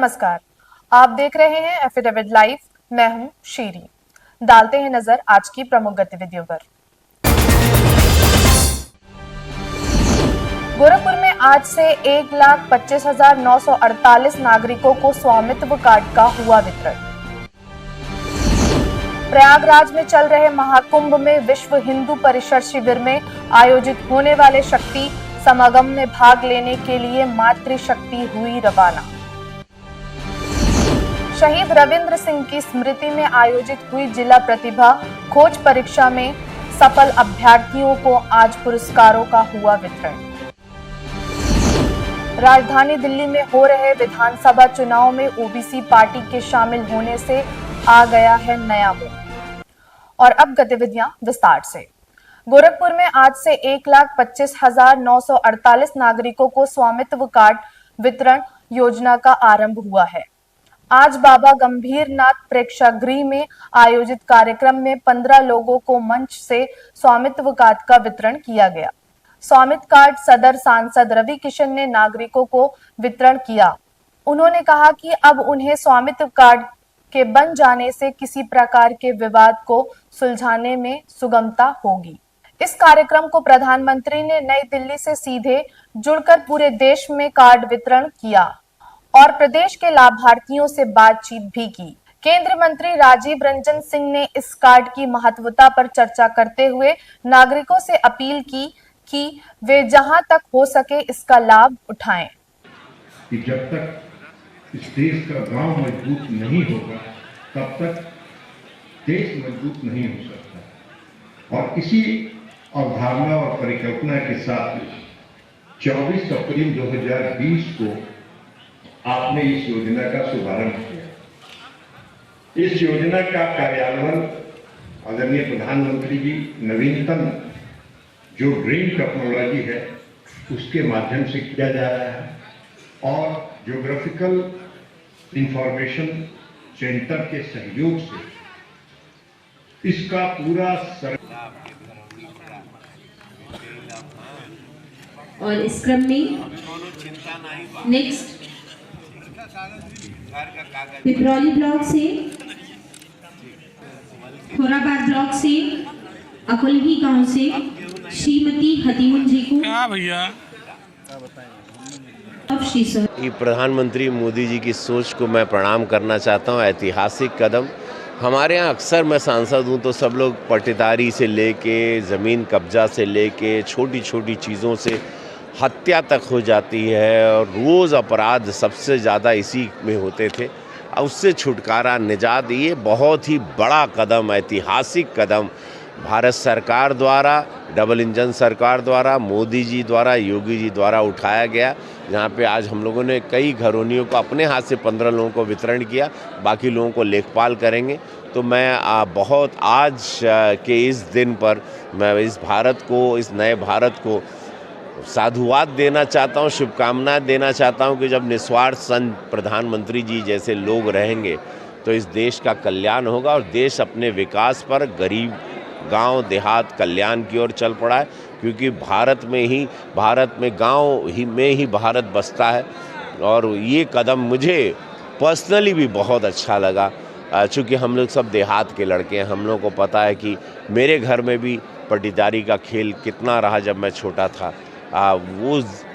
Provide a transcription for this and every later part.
नमस्कार, आप देख रहे हैं एफिडेविट लाइव। मैं हूं शीरी। डालते हैं नजर आज की प्रमुख गतिविधियों पर। गोरखपुर में आज से 1,25,948 नागरिकों को स्वामित्व कार्ड का हुआ वितरण। प्रयागराज में चल रहे महाकुंभ में विश्व हिंदू परिषद शिविर में आयोजित होने वाले शक्ति समागम में भाग लेने के लिए मातृशक्ति हुई रवाना। शहीद रविंद्र सिंह की स्मृति में आयोजित हुई जिला प्रतिभा खोज परीक्षा में सफल अभ्यर्थियों को आज पुरस्कारों का हुआ वितरण। राजधानी दिल्ली में हो रहे विधानसभा चुनाव में ओबीसी पार्टी के शामिल होने से आ गया है नया मोड़। और अब गतिविधियां विस्तार से। गोरखपुर में आज से 1,25,948 नागरिकों को स्वामित्व कार्ड वितरण योजना का आरंभ हुआ है। आज बाबा गंभीरनाथ प्रेक्षागृह में आयोजित कार्यक्रम में 15 लोगों को मंच से स्वामित्व कार्ड का वितरण किया गया। स्वामित्व कार्ड सदर सांसद रवि किशन ने नागरिकों को वितरण किया। उन्होंने कहा कि अब उन्हें स्वामित्व कार्ड के बन जाने से किसी प्रकार के विवाद को सुलझाने में सुगमता होगी। इस कार्यक्रम को प्रधानमंत्री ने नई दिल्ली से सीधे जुड़कर पूरे देश में कार्ड वितरण किया और प्रदेश के लाभार्थियों से बातचीत भी की। केंद्रीय मंत्री राजीव रंजन सिंह ने इस कार्ड की महत्वता पर चर्चा करते हुए नागरिकों से अपील की कि वे जहां तक हो सके इसका लाभ उठाएं। कि जब तक इस देश का गांव मजबूत नहीं होगा तब तक देश मजबूत नहीं हो सकता। और इसी अवधारणा और परिकल्पना के साथ 24 अप्रैल 2020 को आपने इस योजना का शुभारंभ किया। इस योजना का कार्यान्वयन आदरणीय प्रधानमंत्री जी नवीनतम जो ड्रीम टेक्नोलॉजी है उसके माध्यम से किया जा रहा है और ज्योग्राफिकल इंफॉर्मेशन सेंटर के सहयोग से इसका पूरा और इस क्रम में नेक्स्ट पिपरौली ब्लॉक से, खोराबाद ब्लॉक से, अकुलही गांव से श्रीमती हतीमुन जी को भैया प्रधानमंत्री मोदी जी की सोच को मैं प्रणाम करना चाहता हूँ। ऐतिहासिक कदम। हमारे यहाँ अक्सर मैं सांसद हूँ तो सब लोग पट्टेदारी से लेके ज़मीन कब्जा से लेके छोटी छोटी चीज़ों से हत्या तक हो जाती है और रोज़ अपराध सबसे ज़्यादा इसी में होते थे। उससे छुटकारा, निजात, ये बहुत ही बड़ा कदम, ऐतिहासिक कदम भारत सरकार द्वारा, डबल इंजन सरकार द्वारा, मोदी जी द्वारा, योगी जी द्वारा उठाया गया। जहाँ पे आज हम लोगों ने कई घरौनियों को अपने हाथ से 15 लोगों को वितरण किया, बाकी लोगों को लेखपाल करेंगे। तो मैं बहुत आज के इस दिन पर मैं इस भारत को, इस नए भारत को साधुवाद देना चाहता हूँ, शुभकामनाएं देना चाहता हूँ कि जब निस्वार्थ संत प्रधानमंत्री जी जैसे लोग रहेंगे तो इस देश का कल्याण होगा और देश अपने विकास पर, गरीब गांव देहात कल्याण की ओर चल पड़ा है। क्योंकि भारत में गांव में ही भारत बसता है। और ये कदम मुझे पर्सनली भी बहुत अच्छा लगा। चूँकि हम लोग सब देहात के लड़के हैं, हम लोग को पता है कि मेरे घर में भी पट्टेदारी का खेल कितना रहा जब मैं छोटा था।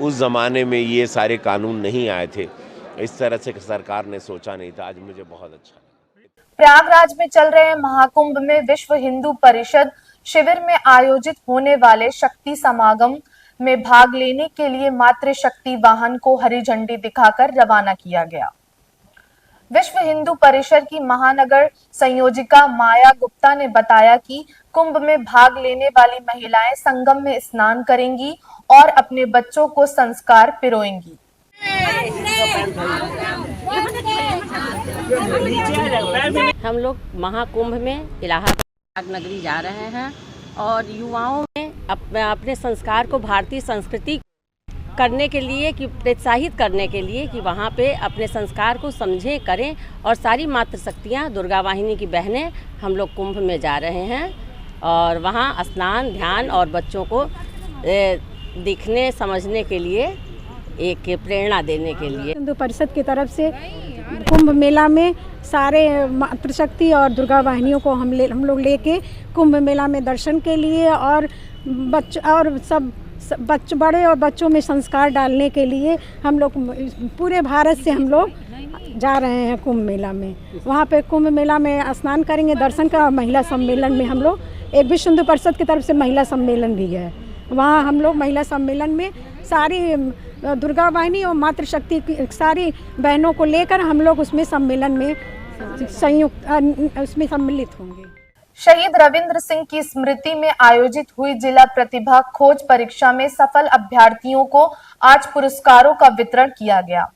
उस ज़माने में ये सारे कानून नहीं आए थे, इस तरह से सरकार ने सोचा नहीं था। आज मुझे बहुत अच्छा। प्रयागराज में चल रहे महाकुंभ में विश्व हिंदू परिषद शिविर में आयोजित होने वाले शक्ति समागम में भाग लेने के लिए मातृशक्ति वाहन को हरी झंडी दिखाकर रवाना किया गया। विश्व हिंदू परिषद की महानगर संयोजिका माया गुप्ता ने बताया कि कुंभ में भाग लेने वाली महिलाएं संगम में स्नान करेंगी और अपने बच्चों को संस्कार पिरोएंगी। हम लोग महाकुंभ में इलाहाबाद नगरी जा रहे हैं और युवाओं में अपने संस्कार को, भारतीय संस्कृति करने के लिए, कि प्रोत्साहित करने के लिए कि वहाँ पे अपने संस्कार को समझें, करें। और सारी मातृशक्तियाँ, दुर्गा वाहिनी की बहनें हम लोग कुंभ में जा रहे हैं और वहाँ स्नान, ध्यान और बच्चों को दिखने समझने के लिए एक प्रेरणा देने के लिए। हिंदू परिषद की तरफ से कुंभ मेला में सारे मातृशक्ति और दुर्गा वाहिनियों को हम लोग लेके कुंभ मेला में दर्शन के लिए और बड़े और बच्चों में संस्कार डालने के लिए हम लोग पूरे भारत से हम लोग जा रहे हैं कुंभ मेला में। वहाँ पे कुंभ मेला में स्नान करेंगे, दर्शन का, महिला सम्मेलन में हम लोग एक विश्व हिंदू परिषद की तरफ से महिला सम्मेलन भी है। वहाँ हम लोग महिला सम्मेलन में सारी दुर्गा वाहिनी और मातृशक्ति की सारी बहनों को लेकर हम लोग उसमें सम्मेलन में संयुक्त उसमें सम्मिलित होंगे। शहीद रविंद्र सिंह की स्मृति में आयोजित हुई जिला प्रतिभा खोज परीक्षा में सफल अभ्यर्थियों को आज पुरस्कारों का वितरण किया गया।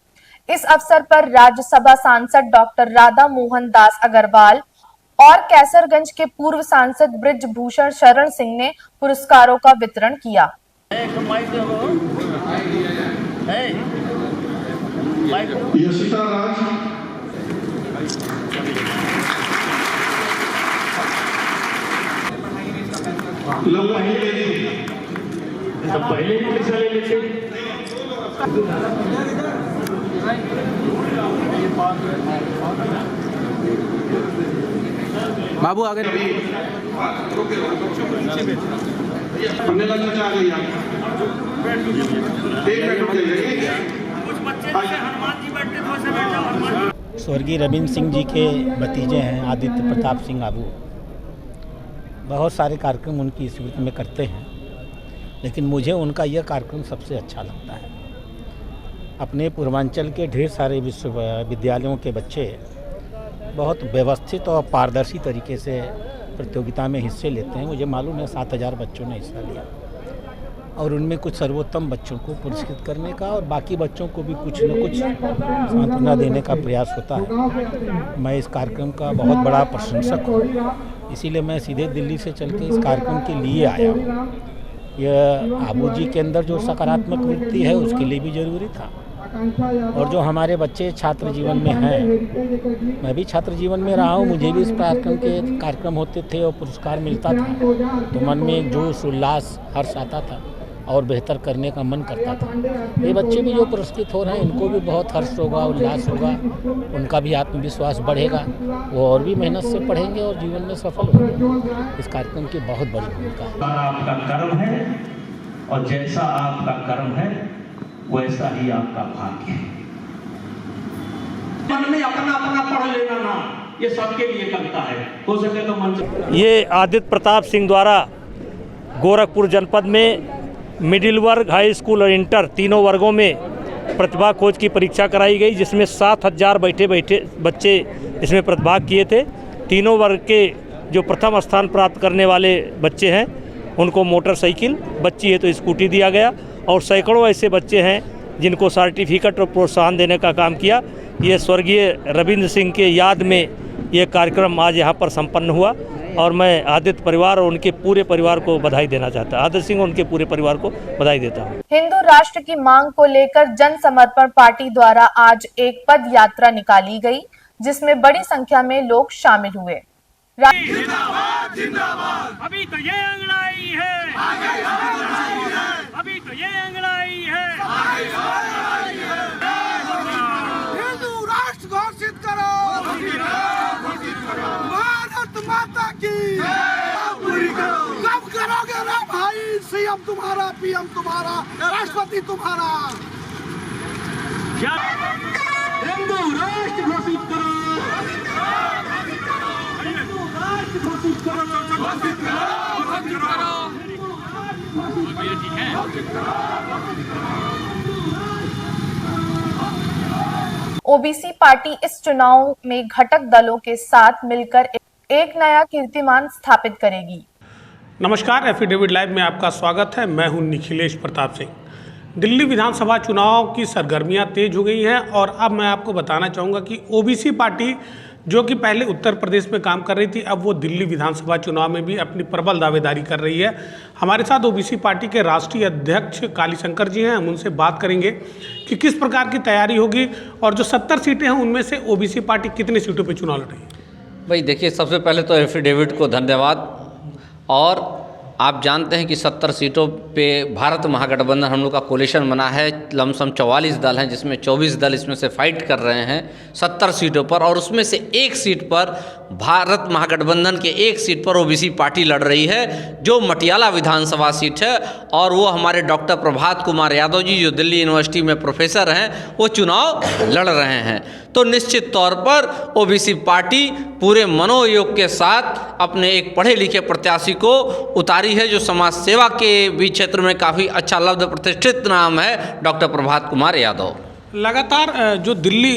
इस अवसर पर राज्यसभा सांसद डॉक्टर राधा मोहन दास अग्रवाल और कैसरगंज के पूर्व सांसद ब्रिजभूषण शरण सिंह ने पुरस्कारों का वितरण किया। पहले ही पैसा ले लेते। बाबू आगे पढ़ने लगना चाह रही है। स्वर्गीय रविंद्र सिंह जी के भतीजे हैं आदित्य प्रताप सिंह आबू। बहुत सारे कार्यक्रम उनकी स्मृति में करते हैं, लेकिन मुझे उनका यह कार्यक्रम सबसे अच्छा लगता है। अपने पूर्वांचल के ढेर सारे विश्वविद्यालयों के बच्चे बहुत व्यवस्थित और पारदर्शी तरीके से प्रतियोगिता में हिस्से लेते हैं। मुझे मालूम है 7000 बच्चों ने हिस्सा लिया और उनमें कुछ सर्वोत्तम बच्चों को पुरस्कृत करने का और बाकी बच्चों को भी कुछ न कुछ सांत्वना देने का प्रयास होता है। मैं इस कार्यक्रम का बहुत बड़ा प्रशंसक हूँ, इसीलिए मैं सीधे दिल्ली से चल के इस कार्यक्रम के लिए आया हूँ। यह आबू जी के अंदर जो सकारात्मक वृत्ति है उसके लिए भी ज़रूरी था, और जो हमारे बच्चे छात्र जीवन में हैं, मैं भी छात्र जीवन में रहा हूँ, मुझे भी इस कार्यक्रम होते थे और पुरस्कार मिलता था तो मन में एक जोश, उल्लास, हर्ष आता था और बेहतर करने का मन करता था। ये बच्चे भी जो पुरस्कृत हो रहे हैं इनको भी बहुत हर्ष होगा, उल्लास होगा, उनका भी आत्मविश्वास बढ़ेगा, वो और भी मेहनत से पढ़ेंगे और जीवन में सफल होंगे। इस कार्यक्रम की बहुत बड़ी भूमिका है। आपका कर्म है और जैसा आपका कर्म है वैसा ही आपका भाग्य है। मन में अपना अपना पढ़ लेना ना, ये सबके लिए करता है, हो सके तो मन से। ये आदित्य प्रताप सिंह द्वारा गोरखपुर जनपद में मिडिल वर्ग, हाई स्कूल और इंटर तीनों वर्गों में प्रतिभा खोज की परीक्षा कराई गई, जिसमें 7000 बैठे बच्चे इसमें प्रतिभाग किए थे। तीनों वर्ग के जो प्रथम स्थान प्राप्त करने वाले बच्चे हैं उनको मोटरसाइकिल, बच्ची है तो स्कूटी दिया गया, और सैकड़ों ऐसे बच्चे हैं जिनको सर्टिफिकेट और प्रोत्साहन देने का काम किया। ये स्वर्गीय रविंद्र सिंह के याद में ये कार्यक्रम आज यहाँ पर संपन्न हुआ और मैं आदित्य परिवार और उनके पूरे परिवार को बधाई देना चाहता हूँ। आदित्य सिंह और उनके पूरे परिवार को बधाई देता हूँ। हिंदू राष्ट्र की मांग को लेकर जन समर्पण पार्टी द्वारा आज एक पद यात्रा निकाली गई, जिसमें बड़ी संख्या में लोग शामिल हुए। जिंदाबाद जिंदाबाद, अभी तो ये अंगड़ाई है, अभी तो ये अंगड़ाई है, हिंदू राष्ट्र घोषित करो, भारत माता की कब करोगे ना भाई, सीएम तुम्हारा, पीएम तुम्हारा, राष्ट्रपति तुम्हारा। हिंदू राष्ट्र घोषित करो, ओबीसी पार्टी इस चुनाव में घटक दलों के साथ मिलकर एक नया कीर्तिमान स्थापित करेगी। नमस्कार, एफिडेविट लाइव में आपका स्वागत है। मैं हूं निखिलेश प्रताप सिंह। दिल्ली विधानसभा चुनाव की सरगर्मियां तेज हो गई हैं और अब मैं आपको बताना चाहूँगा कि ओबीसी पार्टी जो कि पहले उत्तर प्रदेश में काम कर रही थी, अब वो दिल्ली विधानसभा चुनाव में भी अपनी प्रबल दावेदारी कर रही है। हमारे साथ ओबीसी पार्टी के राष्ट्रीय अध्यक्ष कालीशंकर जी हैं, हम उनसे बात करेंगे कि किस प्रकार की तैयारी होगी और जो 70 सीटें हैं उनमें से ओबीसी पार्टी कितनी सीटों पर चुनाव लड़ेगी। भाई देखिए, सबसे पहले तो एफिडेविट को धन्यवाद और आप जानते हैं कि 70 सीटों पे भारत महागठबंधन हम लोग का कोलिशन बना है। लमसम 44 दल हैं, जिसमें 24 दल इसमें से फाइट कर रहे हैं 70 सीटों पर, और उसमें से एक सीट पर भारत महागठबंधन के एक सीट पर ओबीसी पार्टी लड़ रही है, जो मटियाला विधानसभा सीट है। और वो हमारे डॉक्टर प्रभात कुमार यादव जी, जो दिल्ली यूनिवर्सिटी में प्रोफेसर हैं, वो चुनाव लड़ रहे हैं। तो निश्चित तौर पर ओबीसी पार्टी पूरे मनोयोग के साथ अपने एक पढ़े लिखे प्रत्याशी को उतारी है, जो समाज सेवा के भी क्षेत्र में काफ़ी अच्छा लब्ध प्रतिष्ठित नाम है, डॉक्टर प्रभात कुमार यादव। लगातार जो दिल्ली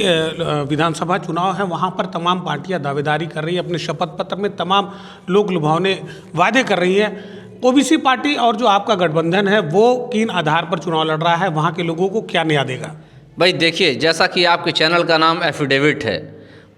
विधानसभा चुनाव है वहाँ पर तमाम पार्टियां दावेदारी कर रही है, अपने शपथ पत्र में तमाम लोक लुभावने वादे कर रही है। ओबीसी पार्टी और जो आपका गठबंधन है वो किन आधार पर चुनाव लड़ रहा है, वहाँ के लोगों को क्या न्याय देगा? भाई देखिए, जैसा कि आपके चैनल का नाम एफिडेविट है,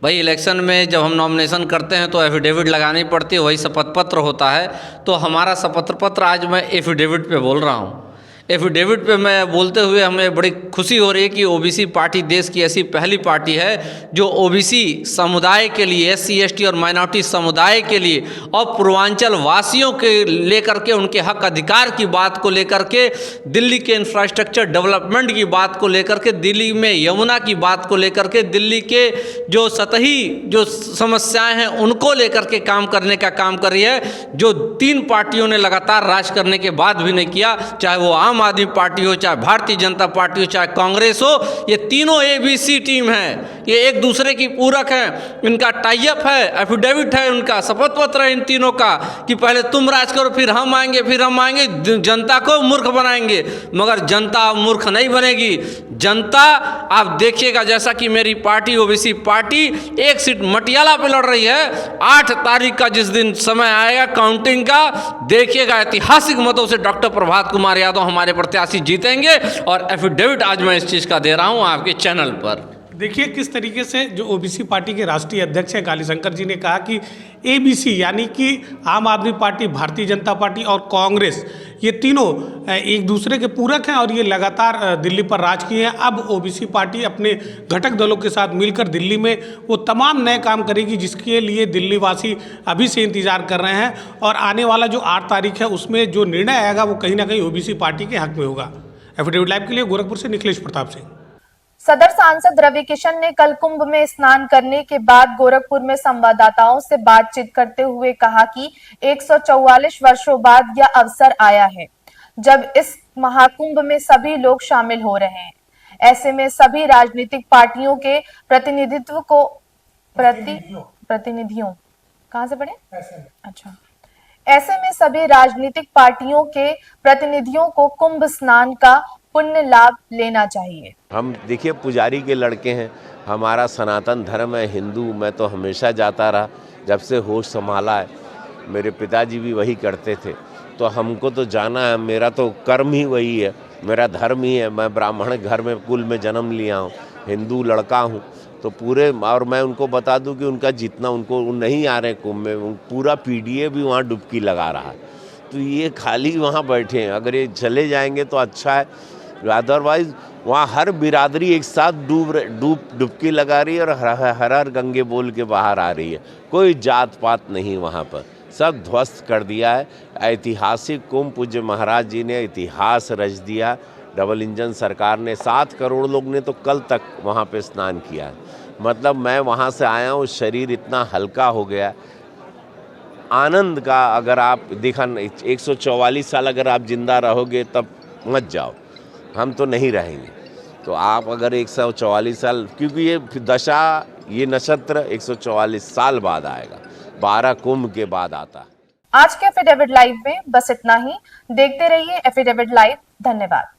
भाई इलेक्शन में जब हम नॉमिनेशन करते हैं तो एफिडेविट लगानी पड़ती है, वही शपथ पत्र होता है। तो हमारा शपथ पत्र आज मैं एफिडेविट पे बोल रहा हूँ। एफिडेविट पे मैं बोलते हुए हमें बड़ी खुशी हो रही है कि ओबीसी पार्टी देश की ऐसी पहली पार्टी है जो ओबीसी समुदाय के लिए, एससी एसटी और माइनॉरिटी समुदाय के लिए और पूर्वांचल वासियों के लेकर के, उनके हक अधिकार की बात को लेकर के, दिल्ली के इंफ्रास्ट्रक्चर डेवलपमेंट की बात को लेकर के, दिल्ली में यमुना की बात को लेकर के, दिल्ली के जो सतही जो समस्याएं हैं उनको लेकर के काम करने का काम कर रही है, जो 3 पार्टियों ने लगातार राज करने के बाद भी नहीं किया, चाहे वो आम आदमी पार्टी हो, चाहे भारतीय जनता पार्टी हो, चाहे कांग्रेस हो। ये तीनों एबीसी टीम है, ये एक दूसरे की पूरक हैं, इनका टाई अप है, एफिडेविट है, उनका शपथ पत्र है इन तीनों का कि पहले तुम राज करो, फिर हम आएंगे, फिर हम आएंगे, जनता को मूर्ख बनाएंगे। मगर जनता मूर्ख नहीं बनेगी। जनता आप देखिएगा, जैसा कि मेरी पार्टी ओबीसी पार्टी एक सीट मटियाला पे लड़ रही है, 8 तारीख का जिस दिन समय आएगा काउंटिंग का, देखिएगा ऐतिहासिक मतों से डॉक्टर प्रभात कुमार यादव हमारे प्रत्याशी जीतेंगे। और एफिडेविट आज मैं इस चीज का दे रहा हूं आपके चैनल पर। देखिए किस तरीके से जो ओबीसी पार्टी के राष्ट्रीय अध्यक्ष हैं कालीशंकर जी ने कहा कि एबीसी यानी कि आम आदमी पार्टी, भारतीय जनता पार्टी और कांग्रेस, ये तीनों एक दूसरे के पूरक हैं और ये लगातार दिल्ली पर राज किए हैं। अब ओबीसी पार्टी अपने घटक दलों के साथ मिलकर दिल्ली में वो तमाम नए काम करेगी जिसके लिए दिल्ली वासी अभी से इंतजार कर रहे हैं। और आने वाला जो 8 तारीख है उसमें जो निर्णय आएगा वो कहीं ना कहीं ओबीसी पार्टी के हक में होगा। एफिडेविट लाइव के लिए गोरखपुर से निखिलेश प्रताप सिंह। सदर सांसद रवि किशन ने कल कुंभ में स्नान करने के बाद गोरखपुर में संवाददाताओं से बातचीत करते हुए कहा कि 144 वर्षों बाद यह अवसर आया है जब इस महाकुंभ में सभी लोग शामिल हो रहे हैं। ऐसे में सभी राजनीतिक पार्टियों के प्रतिनिधित्व को प्रतिनिधियों कहां से पढ़े? अच्छा, ऐसे में सभी राजनीतिक पार्टियों के प्रतिनिधियों को कुंभ स्नान का पुण्य लाभ लेना चाहिए। हम देखिए पुजारी के लड़के हैं, हमारा सनातन धर्म है हिंदू। मैं तो हमेशा जाता रहा, जब से होश संभाला है। मेरे पिताजी भी वही करते थे, तो हमको तो जाना है। मेरा तो कर्म ही वही है, मेरा धर्म ही है। मैं ब्राह्मण घर में कुल में जन्म लिया हूँ, हिंदू लड़का हूँ, तो पूरे। और मैं उनको बता दूं कि उनका जितना उनको नहीं आ रहे कुंभ में, पूरा पीडीए भी वहाँ डुबकी लगा रहा है। तो ये खाली वहाँ बैठे हैं, अगर ये चले जाएंगे तो अच्छा है, अदरवाइज वहाँ हर बिरादरी एक साथ डुबकी लगा रही है और हर हर गंगे बोल के बाहर आ रही है। कोई जात पात नहीं वहाँ पर, सब ध्वस्त कर दिया है। ऐतिहासिक कुंभ पूज्य महाराज जी ने इतिहास रच दिया। डबल इंजन सरकार ने 7 करोड़ लोग ने तो कल तक वहाँ पे स्नान किया है। मतलब मैं वहाँ से आया हूँ, शरीर इतना हल्का हो गया। आनंद का अगर आप देखा, 144 साल अगर आप जिंदा रहोगे तब मत जाओ, हम तो नहीं रहेंगे। तो आप अगर 144 साल, क्योंकि ये दशा, ये नक्षत्र 144 साल बाद आएगा, 12 कुंभ के बाद आता। आज के एफिडेविट लाइव में बस इतना ही। देखते रहिए एफिडेविट लाइव। धन्यवाद।